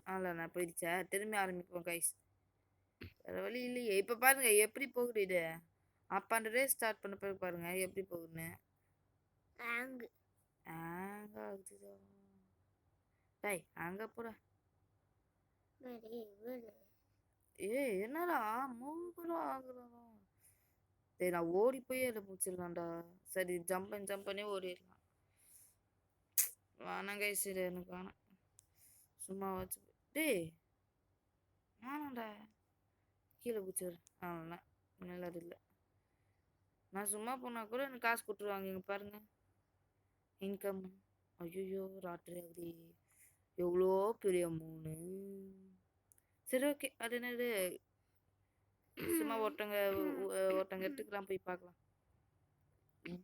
நான் போயிடுச்சா திரும்பி ஆரம்பிப்போம் கைஸ். வேற வழி இல்லையே. இப்போ பாருங்க எப்படி போகுது இது. அப்போ அந்த ரேஸ் ஸ்டார்ட் பண்ண பிறகு பாருங்க எப்படி போகுதுன்னு. டேய் அங்கே போட. ஏய் என்னடா 3 கிலோ ஆகுறோம். டேய் நான் ஓடி போய் அதை முடிச்சிடலாம்டா. சரி ஜம்ப் பண்ணி ஓடிடலாம். வேணாம் கைஸ் இது எனக்கு வேணாம். சும்மா வச்சு டேய் வேணாம்டா. கீழே பிடிச்சிடுறேன். அவ்வளோதான் நல்லா இல்லை. நான் சும்மா போனால் கூட எனக்கு காசு கொடுத்துருவாங்க. இங்கே பாருங்க இன்கம். ஐயோ ராத்திரி அப்படி எவ்வளோ பெரிய 3. சரி ஓகே அது என்னது சும்மா ஒருத்தங்க எடுத்துக்கலாம் போய் பார்க்கலாம்.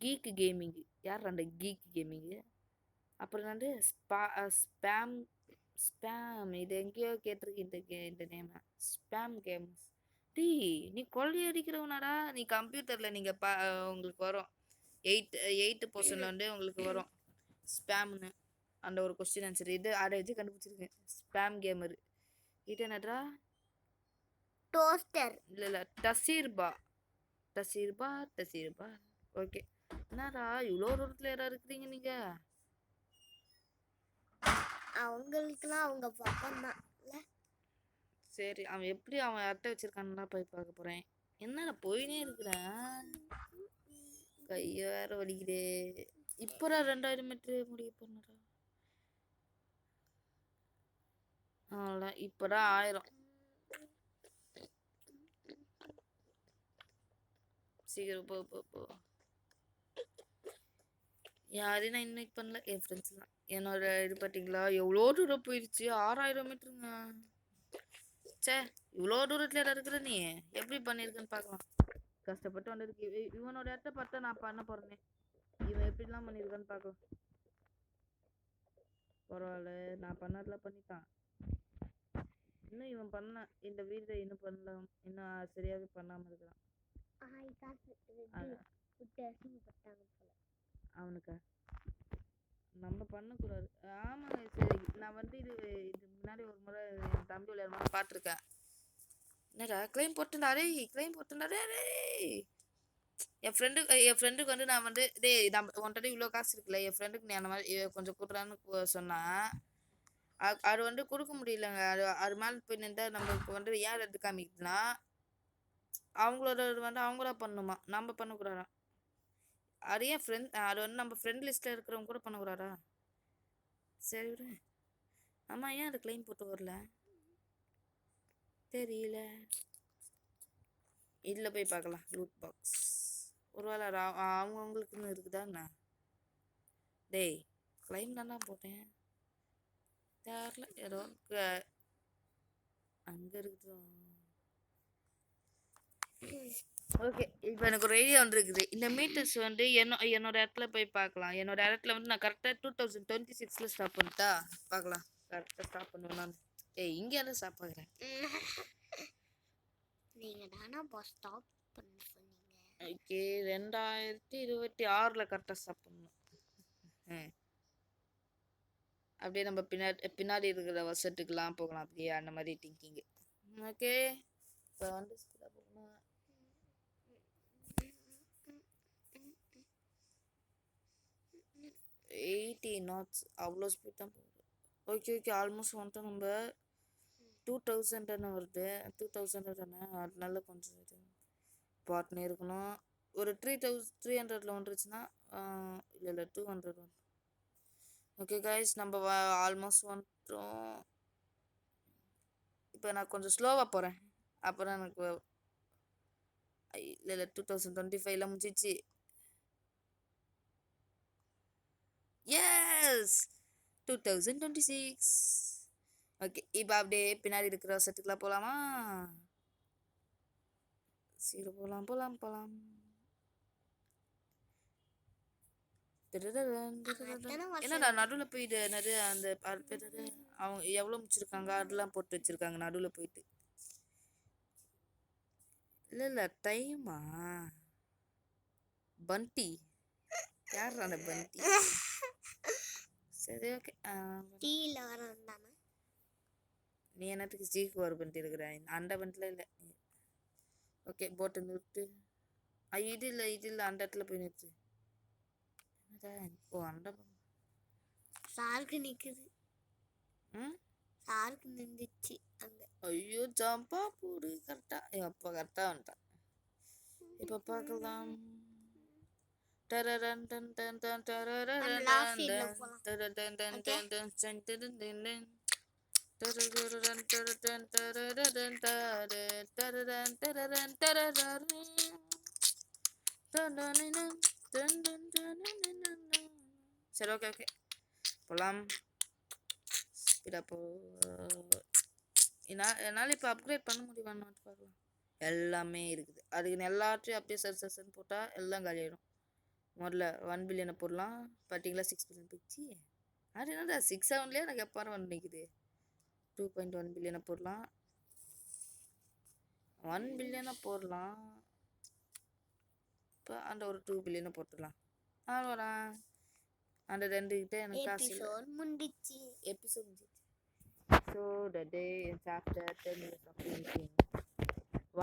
கீக்கு கேமிங் யார் அந்த கீக்கு கேமிங்கு. அப்புறம் வந்து ஸ்பேம் இது எங்கேயோ கேட்டிருக்கு இந்த நேம் ஸ்பேம் கேம்ஸ். டீ நீ கொள்ளை அடிக்கிறவனாடா. நீ கம்ப்யூட்டரில் நீங்கள் உங்களுக்கு வரும் 8% வந்து உங்களுக்கு வரும் ஸ்பேம்னு அந்த ஒரு கொஸ்டின் ஆன்சர். இது அதை வச்சு கண்டுபிடிச்சிருக்கேன் ஸ்பேம் கேமரு. இது என்னடா டோஸ்டர் இல்லை தசீர்பா. ஓகே என்னடா இவ்வளோ தூரத்தில் யாராவது இருக்கிறீங்க நீங்கள். அவங்களுக்குலாம் அவங்க பக்கம் தான். சரி அவன் எப்படி அவன் அட்டை வச்சிருக்கான்னு போய் பார்க்க போகிறேன். என்னடா போயினே இருக்கிறேன். கையை வேற வலிக்குதே. இப்போடா 2000 மீட்டர் முடிய போனடா. அவ்வளோதான் இப்போதான் 1000. சீக்கிரம் போ. யாரையும் நான் இன்வைட் பண்ணல. என் ஃப்ரெண்ட்ஸ் தான். என்னோட இது பார்த்தீங்களா எவ்வளோ தூரம் போயிடுச்சு. 6000 மீட்டருங்க. சே இவ்வளோ தூரத்தில் இடம் இருக்கிற நீ எப்படி பண்ணியிருக்கேன்னு பார்க்கலாம். கஷ்டப்பட்டு வந்ததுக்கு இவனோட இடத்த பார்த்தா நான் பண்ண போகிறேனே. இவன் எப்படிலாம் பண்ணியிருக்கான்னு பார்க்கலாம். பரவாயில்ல நான் பண்ணதெல்லாம் பண்ணிட்டான். இன்னும் இவன் பண்ண இந்த வீட்டை இன்னும் பண்ணலாம். இன்னும் சரியாகவே பண்ணாமல் இருக்கிறான். அவனுக்கா நம்ம பண்ணக்கூடாது. ஆமாங்க சரி நான் வந்து இது முன்னாடி ஒரு முறை என் தம்பி விளையாடும்போது பார்த்துருக்கேன். என்னடா கிளைம் போட்டுண்டாரே என் ஃப்ரெண்டுக்கு வந்து நான் வந்து நம்ம உன்கிட்ட இவ்வளோ காசு இருக்குல்ல என் ஃப்ரெண்டுக்கு நீ அந்த மாதிரி கொஞ்சம் கொடுறான்னு சொன்னேன். அது வந்து கொடுக்க முடியலங்க. அது மேலே போய் நின்று நம்மளுக்கு வந்து ஏன் எடுத்து காமிக்குதுன்னா அவங்களோட வந்து அவங்களா பண்ணணுமா நம்ம பண்ணக்கூடாதா. அது ஏன் அது வந்து நம்ம ஃப்ரெண்ட் லிஸ்ட்டில் இருக்கிறவங்க கூட பண்ணக்கூடாதா. சரி விடு. ஆமாம் ஏன் அது கிளைம் போட்டு வரல தெரியல. இதில் போய் பார்க்கலாம் லூட் பாக்ஸ். ஒருவேளை அவங்கவுங்களுக்குன்னு இருக்குதா என்ன. டேய் கிளைம் தானே போட்டேன் தெரியல ஏதோ அங்கே இருக்குது. ஓகே இப்போ எனக்கு ஒரு ஐடியா வந்துருக்குது. இந்த மீட்டர்ஸ் வந்து என்னோட இடத்துல போய் பார்க்கலாம். என்னோட இடத்துல வந்து நான் கரெக்டாக 2026 ஸ்டாப் பண்ணிட்டா பார்க்கலாம். கரெக்டாக ஸ்டாப் பண்ணுவேன் நான். இங்கே எல்லாம் ஸ்டாப் ஆகுறேன். நீங்கள் தானே ஸ்டாப் பண்ண சொன்னீங்க. ஓகே 2026 கரெக்டாக ஸ்டாப் பண்ணணும். அப்படியே நம்ம பின்னாடி இருக்கிற வருஷத்துக்குலாம் போகலாம். அப்படியே அந்த மாதிரி திங்கிங்கு. ஓகே இப்போ வந்து ஸ்பீடாக போகணும். 80 knots அவ்வளோ ஸ்பீட் தான் போகுது. ஓகே ஆல்மோஸ்ட் வந்துட்டோம். நம்ம 2000 வருது. 2000 தானே அதனால கொஞ்சம் இது பார்ட்னே இருக்கணும். ஒரு 3300 வந்துருச்சுன்னா இல்லை 200 வந்து. ஓகே கைஸ் நம்ம ஆல்மோஸ்ட் வந்துட்டோம். இப்போ நான் கொஞ்சம் ஸ்லோவாக போகிறேன். அப்புறம் எனக்கு இல்லை 2025 முடிச்சிச்சு. எஸ் 2026. ஓகே இப்போ அப்படியே பின்னாடி இருக்கிற வருஷத்துக்குலாம் போகலாமா. சரி போகலாம். என்னடா நடுவில் போயிட்டு என்னது அந்த அவங்க எவ்வளோ முடிச்சிருக்காங்க அதெல்லாம் போட்டு வச்சிருக்காங்க நடுவில் போயிட்டு. இல்லை டைமா பண்டி யார் அந்த பண்டி. சரி ஓகே டீயில் வர வந்தானே நீ என்னத்துக்கு சீக்கு வர பண்ணிட்டு இருக்கிற அந்த பண்ணிட்டுல இல்லை. ஓகே போட்டை நிறுத்து. இது இல்லை அந்த இடத்துல போய் நிறுத்து. ஓ அந்த சாருக்கு நிக்குது. ம் சாருக்கு நின்றுச்சு அங்க. ஐயோ ஜம்பா போடு கரெக்டா. அப்போ கரெக்டா வந்துட்டான். இப்போ பார்க்கலாம். சரி ஓகே ஓகே போகலாம். என்னால் இப்போ அப்கிரேட் பண்ண முடியுமான்னு பார்க்கலாம். எல்லாமே இருக்குது. அதுக்கு எல்லாத்தையும் அப்படியே சர்சன் போட்டால் எல்லாம் காலியாயிடும். முதல்ல 1 பில்லியனை போடலாம். பார்த்தீங்களா 6 பில்லியன் போயிடுச்சு. அது என்னடா 6-7லேயே எனக்கு எப்போ வந்து நிற்குது. 2.1 பில்லியனை போடலாம். 1 பில்லியனை போடலாம். இப்போ அந்த ஒரு 2 பில்லியனை போட்டுடலாம். அவ்வளோதான். அந்த 2 கிட்ட எனக்கு காசு முடிச்சு. எபிசோட் முடிச்சு. So the day is after 10 years of thinking.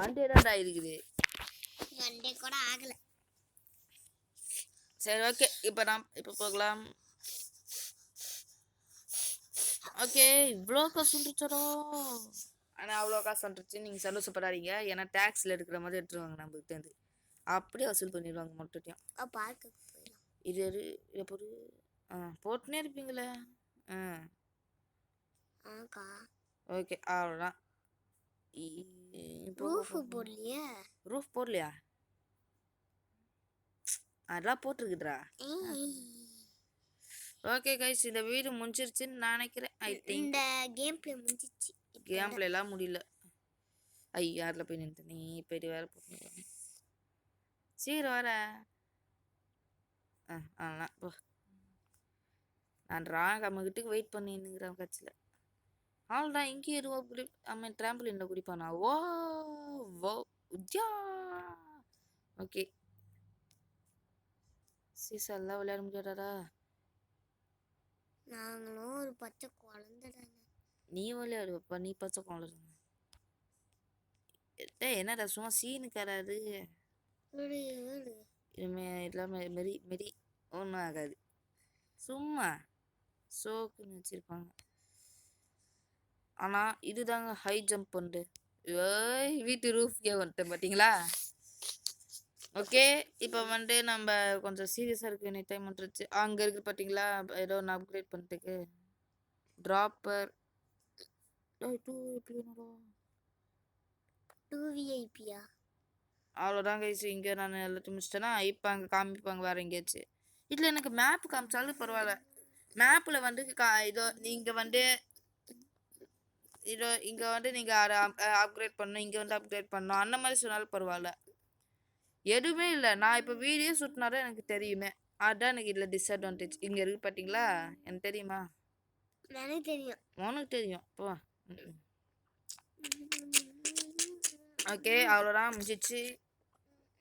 1 day தான் இருக்குது. 1 day கூட ஆகல. சரி ஓகே இப்போ போகலாம். ஓகே இவ்வளோ காசு வந்துருச்சோ. ஆனால் அவ்வளோ காசு வந்துருச்சு நீங்கள் சந்தோஷப்படாதீங்க. ஏன்னா டேக்ஸில் எடுக்கிற மாதிரி எடுத்துருவாங்க நம்மகிட்டேருந்து. அப்படியே வசூல் பண்ணிடுவாங்க மொட்டையும். பார்க்க இது இதை போட்டு போட்டுனே இருப்பீங்களே. ஓகே அவ்வளோதான். ரூஃப் போடலையா? அதெல்லாம் போட்டிருக்குதுடா. ஓகே கைஸ் இந்த வீடு முடிஞ்சிருச்சுன்னு நான் நினைக்கிறேன். ஐ திங்க் இந்த கேம் பிளே முடிஞ்சிச்சு. கேம் பிளே எல்லாம் முடியல. யாரில் போய் நின்று நீ போயிட்டு வேற போட்டு சீக்கிரம் வர. அதெல்லாம் போ. நான் நம்மகிட்ட வெயிட் பண்ணின்னுங்கிறேன் கட்சியில். அவ்வளோதான். இங்கேயே இருவோம். ட்ராம்பலினில் குடிப்பானா? ஓ ஓ உஜ்ஜா. ஓகே சீசெல்லாம் விளையாட முடியாதாடா. நாங்களும் ஒரு பச்சை குழந்தைடா. நீ விளையாடுவப்பா. நீ பச்சை குழந்தை. என்னடா சும்மா சீனுக்காராது. இனிமே எல்லாமே மெரி ஒன்றும் ஆகாது. சும்மா சோக்குன்னு வச்சுருப்பாங்க. ஆனால் இதுதாங்க ஹை ஜம்ப் பண்ணு. வீட்டு ரூஃப்கே வந்துட்டேன் பார்த்தீங்களா. ஓகே இப்போ நம்ம கொஞ்சம் சீரியஸாக இருக்கு. எனி டைம் வந்துருச்சு. அங்கே இருக்குது பார்த்தீங்களா ஏதோ ஒன்று அப்கிரேட் பண்ணிட்டுக்கு ட்ராப்பர் 2 விஐபியா. அவ்வளோதான் கைஸ். இங்கே நான் எல்லாத்தையும் முடிச்சிட்டேன்னா இப்போ அங்கே காமிப்பாங்க வேறு எங்கேயாச்சும். இதில் எனக்கு மேப்பு காமிச்சாலும் பரவாயில்ல. மேப்பில் இதோ இங்கே நீங்கள் அப்கிரேட் பண்ணணும். இங்கே அப்கிரேட் பண்ணணும் அந்த மாதிரி சொன்னாலும் பரவாயில்ல. எதுவுமே இல்லை. நான் இப்போ வீடியோ சுட்டினாதான் எனக்கு தெரியுமே. அதுதான் எனக்கு இதில் டிஸ்அட்வான்டேஜ். இங்கே இருக்குது பார்த்தீங்களா. எனக்கு தெரியுமா? எனக்கு தெரியும். உனக்கு தெரியும். போ. ஓகே அவ்வளோதான் முடிச்சிச்சு.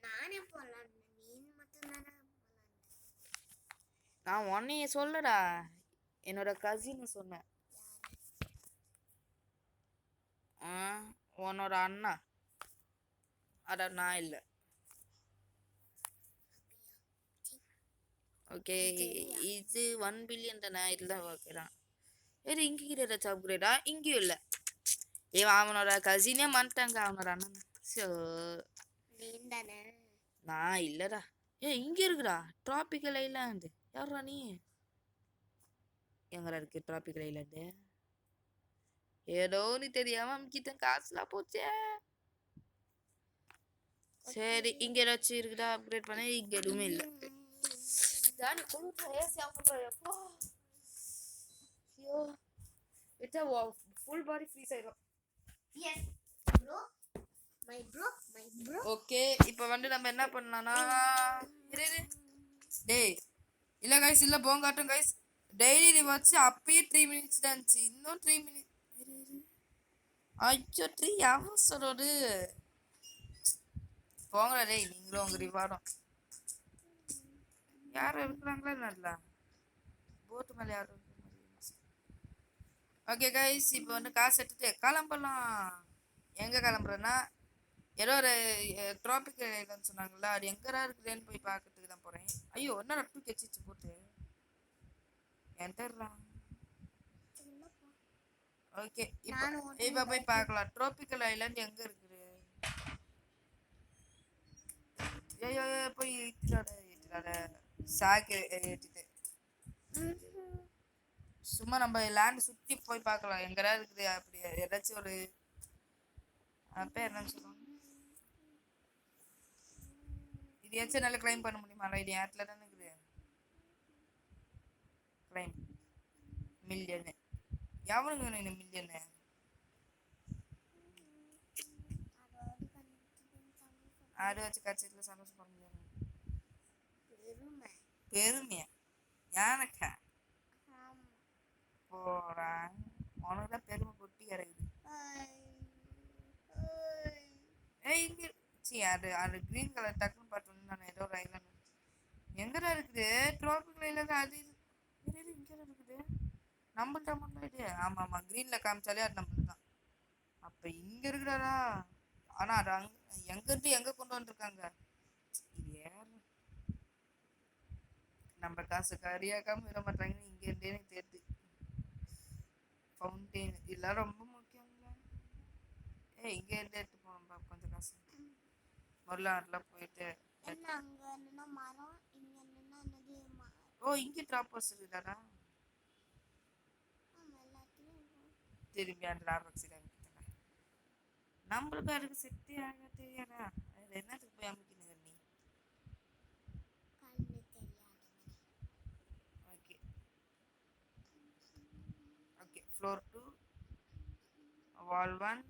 நானே போடலாம். நீ மட்டும் தானே. நான் உன்னைய சொல்லடா. என்னோட கசின்னு சொன்னேன். உன்னோட அண்ணா. அதான் நான் இல்லை. ஓகே இது 1 பில்லியன் தானே. இதுதான் ஓகே தான். வேறு இங்கே ஏதாச்சும் அப்கிரேடா? இங்கேயும் இல்லை. அவனோட கசினே மாட்டாங்க. அவனோட அண்ணன். ஸோ நான் இல்லைடா. இங்கே இருக்குடா ட்ராபிக்கல் ஐலாண்டு. யாரா நீ? எங்கடா இருக்கு ட்ராபிக்கல் ஐலாண்டு? ஏதோ நீ தெரியாம அமுக்கிட்ட காசுலாம் போச்சே. சரி இங்கே ஏதாச்சும் இருக்குதா அப்கிரேட் பண்ண? இங்கே எதுவுமே இல்லை. ஜானி குளிர்ற ஏசி ஆஃப் பண்றா. எப்போ ஐயோ விட்டா ஃபுல் பாடி ஃப்ரீஸ் ஆயிடும். Yes bro my bro. Okay இப்போ நம்ம என்ன பண்ணலாம்னா டேய் இல்லை கைஸ் இல்லை போங்காட்டும் கைஸ். டெய்லி ரிவார்ட்ஸ் அப்பயே 3 minutes தான் இருந்துச்சு. இன்னும் 3 minutes. ஐயோ 3 hours சொல்லுது. போங்கடா டேய் நீங்களும் உங்க ரிவார்டும். யாரும் இருக்கிறாங்களா? நல்லா போட்டு மேலே யாரும் ஓகே கைஸ், இப்போ வந்து காசு எடுத்துட்டு கிளம்பலாம். எங்கே கிளம்புறேன்னா, ஏதோ ஒரு ட்ராபிக்கல் ஐலண்ட் சொன்னாங்கல்ல, அது எங்கடா இருக்குதுன்னு போய் பார்க்கறதுக்கு தான் போகிறேன். ஐயோ, என்ன தூக்கி வச்சிச்சு போட்டு என்டர்லாம். ஓகே, இப்போ போய் பார்க்கலாம். ட்ராபிக்கல் ஐலாண்ட் எங்கே இருக்குது? ஐயோ, போய் ஏற்றிடாத சாக்கு ஏற்றிட்டு சும்மா நம்ம லேண்ட் சுற்றி போய் பார்க்கலாம். எங்கடா இருக்குது அப்படி ஏதாச்சும் ஒரு பேர் என்னன்னு சொல்லுவாங்க. இது ஏதாச்சும் நல்லா கிளைம் பண்ண முடியுமா? இது ஏட்டில் தானே இருக்குது. கிளைம் மில்லியனு எவனுக்கு வேணும் இந்த மில்லியனு? ஆடு வச்சு கட்சியில் சந்தோஷப்பட முடியாது. பெருமையா யானக்கா போறான். உனக்கு தான் பெருமை கொட்டி இறங்குது. இங்க அது அது கிரீன் கலர் டக்குன்னு பார்த்தோன்னு நான் ஏதோ ஒரு ஐலாண்ட் எங்கடா இருக்குது? ட்ராபிக்கல் ஐலாண்ட் அது இங்கே இருக்குது. நம்மள்ட்ட மட்டும் இது. ஆமாம் ஆமாம், க்ரீனில் காமிச்சாலே அது நம்மளுக்கு தான். அப்போ இங்கே இருக்குடாரா? ஆனால் அது எங்கேருந்து எங்கே கொண்டு வந்துருக்காங்க? இது யார் நம்ம காசு கறியாக்காம விட மாட்டாங்கன்னு இங்கேருந்தே எனக்கு தெரியுது. ஃபவுண்டெயின் இதெல்லாம் ரொம்ப முக்கியங்களா? இங்கேருந்து எடுத்து போனோம்பா கொஞ்சம் காசு. முதல்ல அதெல்லாம் போயிட்டு இங்கே ட்ராப்பர்ஸ் இருக்குதாடா. திரும்பி அந்த லாபக்ஸி நம்மளுக்கு அதுக்கு செட்டே ஆக தெரியாதா? அது என்னத்துக்கு போய் அமைக்கணுங்க நீ? ஓகே ஓகே, ஃப்ளோர் 2 வால் 1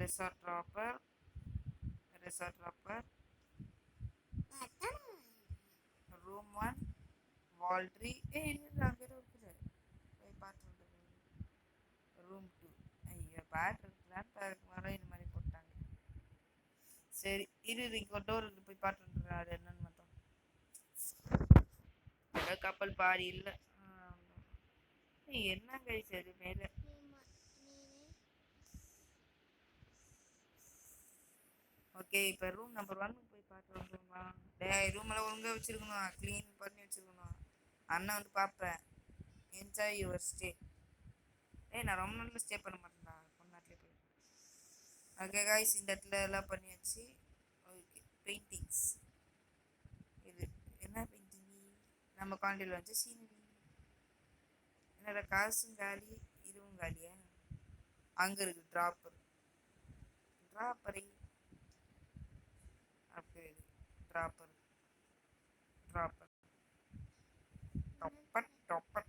ரிசார்ட் ட்ராப்பர் ரூம் 1 வால் 3. இல்லை அங்கே இருக்குது. போய் பார்த்து ரூம் 2. ஐயோ, பேட் இருக்குதான் வர இந்த மாதிரி போட்டாங்க. சரி இரு, இங்கே ஒரு டோர் இருக்கு, போய் பார்த்து வந்துடுறேன். அது என்னன்னு மட்டும் கப்பல் பாடி இல்லை. என்னங்க சரி மேலே ஓகே. இப்போ ரூம் நம்பர் 1 போய் பார்த்து வந்துடுங்களா? ரூமெல்லாம் ஒழுங்காக வச்சுருக்கணும், க்ளீன் பண்ணி வச்சுருக்கணும். அண்ணன் வந்து பார்ப்பேன். Enjoy your stay. நான் ரொம்ப நாளில் ஸ்டே பண்ண மாட்டேன்டா, பொண்ணாட்டிலே போய். ஓகே காய்ஸ், இந்த இடத்துல எல்லாம் பண்ணியாச்சு. Okay, paintings. இது என்ன பெயிண்டிங்? நம்ம காண்டியில் வச்சு சீனரி. என்னோட காசும் காலி, இதுவும் காலியா? அங்கே இருக்குது ட்ராப்பரை அப்படி ட்ராப்பர் டொப்பர்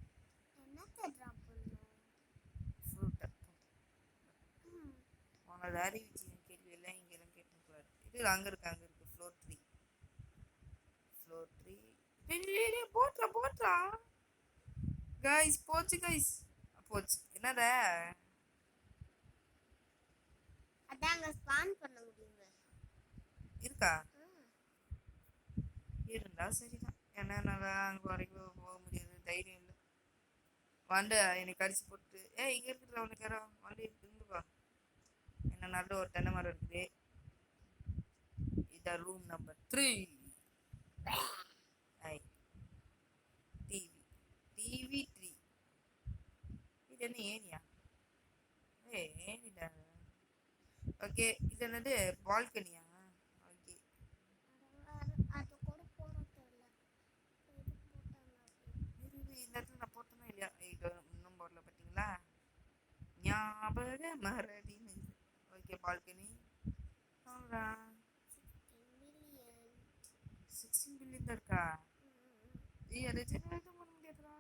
உங்களோட அறிவிச்சு கேள்வி எல்லாம் இங்கெல்லாம் கேட்டுக்கூடாது. இது அங்கே இருக்கு ஃப்ளோர் 3. போட்டா கைஸ், போச்சு என்னடா அதாங்க ஸ்பான் பண்ண முடியுங்க இருக்கா? இருந்தா சரிதான். ஏன்னா என்னால் அங்கே வரைக்கும் போக முடியாது, தைரியம் இல்லை. வண்டு எனக்கு அடிச்சு போட்டு இங்கே இருக்கிற அவனுக்கு யாரோ வண்டி இருந்துப்பா. என்ன நல்ல ஒரு தென்னை மரம் இருக்குது. இதான் ரூம் நம்பர் 3. டிவி 3. இது என்ன ஏனியா? ஏனிடா. ஓகே, இது என்னது பால்கனியா? ஓகே, அது கூட போட தெரியல. இந்த இடத்துல நான் போட்டேனா இல்லையா? இன்னும் போடல, பார்த்தீங்களா? ஞாபக மறதின்னு. ஓகே, பால்கனி 16 பில்லியன் தான் இருக்கா? அதை ஜெனரேட் பண்ண முடியாதுடா.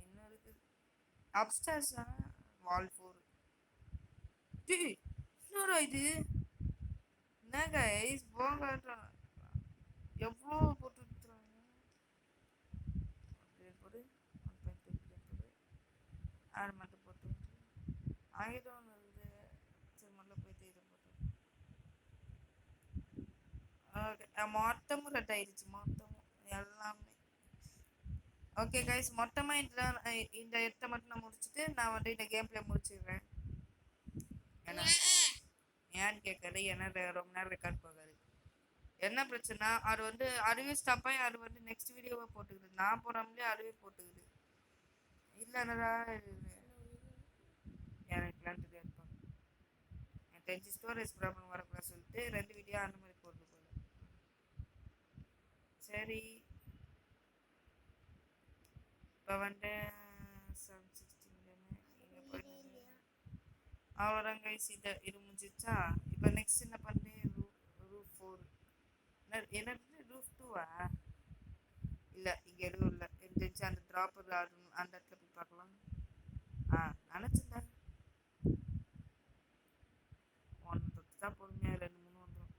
என்ன இருக்குது? அப்ஸ்டேர்ஸா? வால் 4. என்னடா இது? என்ன கைஸ், போங்க. எவ்வளோ போட்டு விட்டுறாங்க. போடு 1.2 பில்லியன் போடு. ஆறு மட்டும் போட்டு ஆகிடும் ஒன்று இருக்குது. சரி, முதல்ல போயிட்டு இதை போட்டு. ஓகே, மொத்தமும் ரெட் ஆயிடுச்சு. மொத்தமும் எல்லாமே ஓகே கைஸ், மொத்தமா இந்த இடத்த மட்டும் நான் முடிச்சுட்டு நான் வந்து இந்த கேம் பிளே முடிச்சிடுறேன். ஏன்னா ஏன்னு கேட்கறது, ஏன்னா ரொம்ப நேரம் ரெக்கார்ட் போகாது. என்ன பிரச்சனை, அது வந்து அதுவே ஸ்டாப் ஆகி அது வந்து நெக்ஸ்ட் வீடியோவை போட்டுக்குது. நான் போடாமலே அதுவே போட்டுக்குது. இல்லைன்னா எனக்குலாம் தெரியாது. எனக்கு தெரிஞ்சு ஸ்டோரேஜ் ப்ராப்ளம் வரக்கூடாது சொல்லிட்டு 2 வீடியோ அந்த மாதிரி போட்டு போல. சரி, இப்போ வந்து 716 இங்கே போயிட்டு அவ்வளோதான் கைஸ். இது முடிஞ்சிச்சா? இப்போ நெக்ஸ்ட் என்ன பண்ணேன், ரூஃப் 4 என்னது ரூஃப் 2வா? இல்லை, இங்கே எதுவும் இல்லை. இருந்துச்சு அந்த ட்ராப்பர் அந்த இடத்துல போய் பார்க்கலாம். நினச்சிருந்தேன் ஒன்று தான் பொறுமையாக 2 3 வந்துடும்.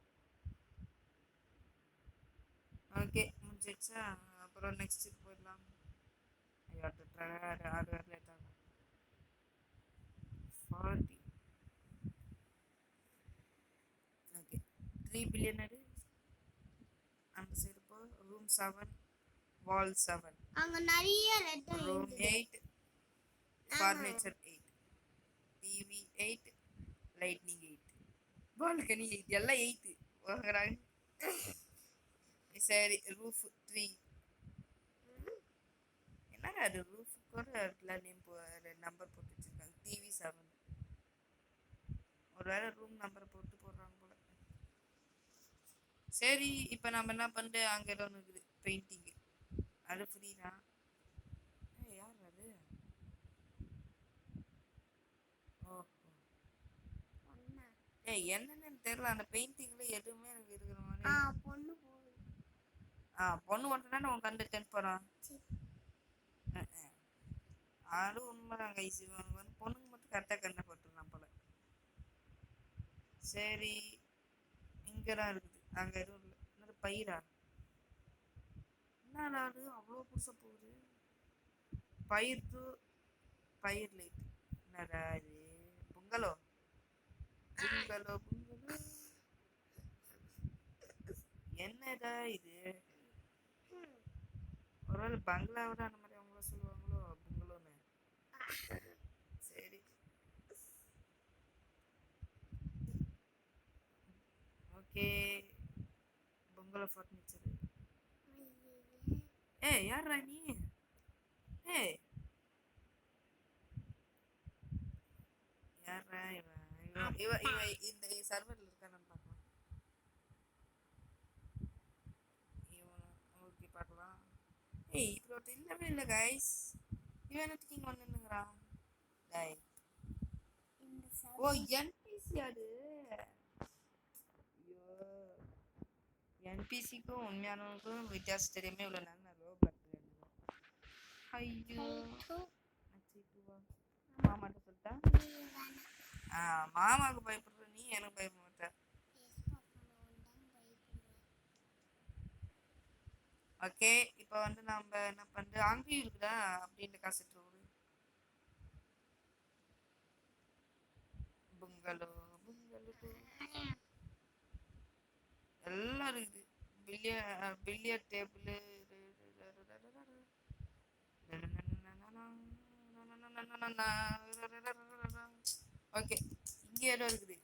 ஓகே, முடிஞ்சிச்சா? அப்புறம் நெக்ஸ்ட் போயிடலாம். ஐயோ, அது வேறு லேட் ஆகும். 40. ஓகே, 3 பில்லியன் அந்த சைடு போ. ரூம் 7, வால் 7, அங்க நிறைய red room 8, furniture 8, TV 8, lightning 8, balcony 8, எல்லாம் 8 வாங்குறாங்க. சரி, ரூஃப் 3. என்னங்க அது ரூஃப் கூட நம்பர் போட்டு வச்சிருக்காங்க. டிவி 7. ஒரு வேளை ரூம் நம்பர் போட்டு போடுறாங்க போல. சரி, இப்போ நம்ம என்ன பண்ணிட்டு அங்கே ஏதோ ஒன்று இருக்குது பெயிண்டிங்கு. அது ஃப்ரீ தான். யார் அது? ஓஹோ, என்னன்னு தெரியல. அந்த பெயிண்டிங்ல எதுவுமே எனக்கு இருக்கிற மாதிரி. பொண்ணு போகுது. பொண்ணு மட்டும் தானே உன் கண்டு டென்ட் போறான். அது உண்மைதான் கைஸ். இவன் வந்து பொண்ணுங்க மட்டும் கரெக்டாக கண்ணை போட்டுருந்தான் போல. சரி, இங்கதான் இருக்குது. அங்க எதுவும் இல்லை. என்னது பயிரா? என்னடா அது அவ்வளோ புதுசாக போகுது. பயிர் பயிர் லைட். என்னடா இது? பொங்கலோ பொங்கலோ பொங்கலோ. என்னடா இது? ஒருவேளை பங்களாவோட அந்த மாதிரி அவங்கள சொல்லுவாங்களோ பொங்கலோன்னு. சரி, ஓகே. பொங்கலோ ஃபர்னிச்சர். யாரா நீ? யாரா இவன் இந்த சர்வரில் இருக்கான்னு பார்க்கலாம். ஓகே, பார்க்கலாம். இப்போ இல்லவே இல்லை கைஸ். இவன் என்னத்துக்கு இங்கே வந்துங்கிறான்? ஓ, என்பிசி அது. ஐயோ, என்பிசிக்கும் உண்மையானவங்களுக்கும் வித்தியாசம் தெரியுமே. இவ்வளோ நேரம் நான் ரோ பார்த்து. ஐயோ, மாமாட்ட சொல்லிட்டா? மாமாவுக்கு பயப்படுற நீ எனக்கு பயப்பட மாட்ட. ஓகே, இப்போ வந்து நம்ம என்ன பண்ணுறது, அங்கேயும் இருக்குதா அப்படின்ட்டு காசுட்டு பொங்கலோ பொங்கலோ எல்லாம் இருக்குது. Billiard table. ஓகே, இங்கே ஏதோ இருக்குது.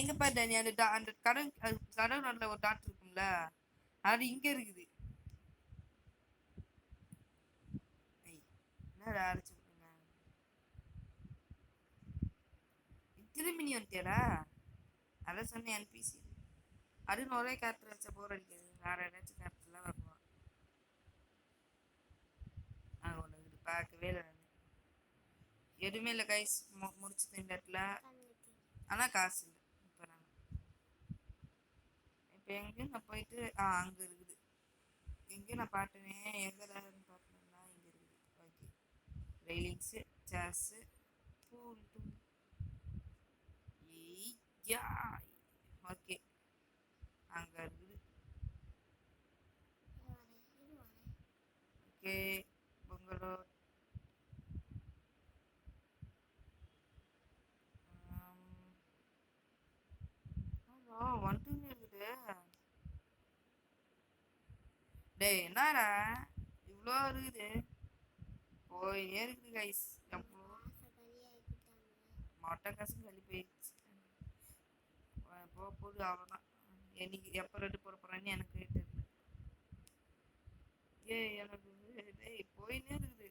இங்க பாரு நீ, அந்த கடவு நல்ல ஒரு டாட் இருக்கும்ல, அது இங்க இருக்குது. என்ன அரைச்சு விட்டுருங்க. திரும்பி நீ வந்துட்டியாடா? அதான் சொன்னேன் என்பிசி. அதுன்னு ஒரே கேரக்டர் வச்சா போர் அடிக்காது. வேற ஏதாச்சும் கேரக்டர்லாம் வருவான். ஒன்று இது பார்க்கவே இல்லை. எதுவுமே இல்லை கைஸ். முடிச்சுது இந்த இடத்துல. ஆனால் காசு இல்லை. இப்போ எங்கேயும் நான் போயிட்டு அங்கே இருக்குது. எங்கேயும் நான் பார்த்தேனே, எங்கேதான் பார்த்தேன்னா இங்கே இருக்குது. ஓகே, ரெயிலிங்ஸு, சேர்ஸு, பூல் யா. ஓகே, அங்கே இருக்குது. ஓகே, பொங்கலோ 1 2 இருக்குது. டேய் என்னடா இவ்வளோ இருக்குது போயினே இருக்குது கைஸ் எவ்வளோ காசை களியாக்கிட்டாங்க. மொட்டை காசு கழி போயிடுச்சு போக போகுது அவ்வளோதான் என்னைக்கு எப்போ ரெட்டு போட போகிறான்னு எனக்கு தெரியல எனக்கு டேய் போயினே இருக்குது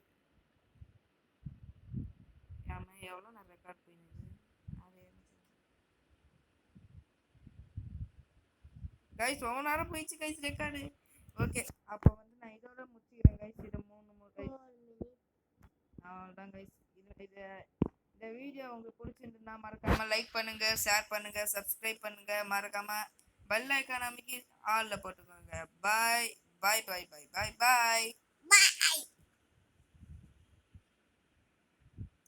ஏமா எவ்வளோ நான் ரெக்கார்ட் போயினுது அது கைஸ் ரொம்ப நேரம் போயிடுச்சு கைஸ் ரெக்கார்டு ஓகே அப்போ வந்து நான் இதோட முடிச்சுக்கிறேன் கைஸ் இதை 3 கைஸ் 4 minutes. அவ்வளோதான் கைஸ் இந்த வீடியோ உங்களுக்கு பிடிச்சிருந்துன்னா மறக்காம லைக் பண்ணுங்க ஷேர் பண்ணுங்க சப்ஸ்கிரைப் பண்ணுங்க மறக்காம பெல் ஐக்கான் அமைக்கி ஆல்ல போட்டுக்கோங்க பாய் பாய் பாய் பாய் பாய் பாய் Bye.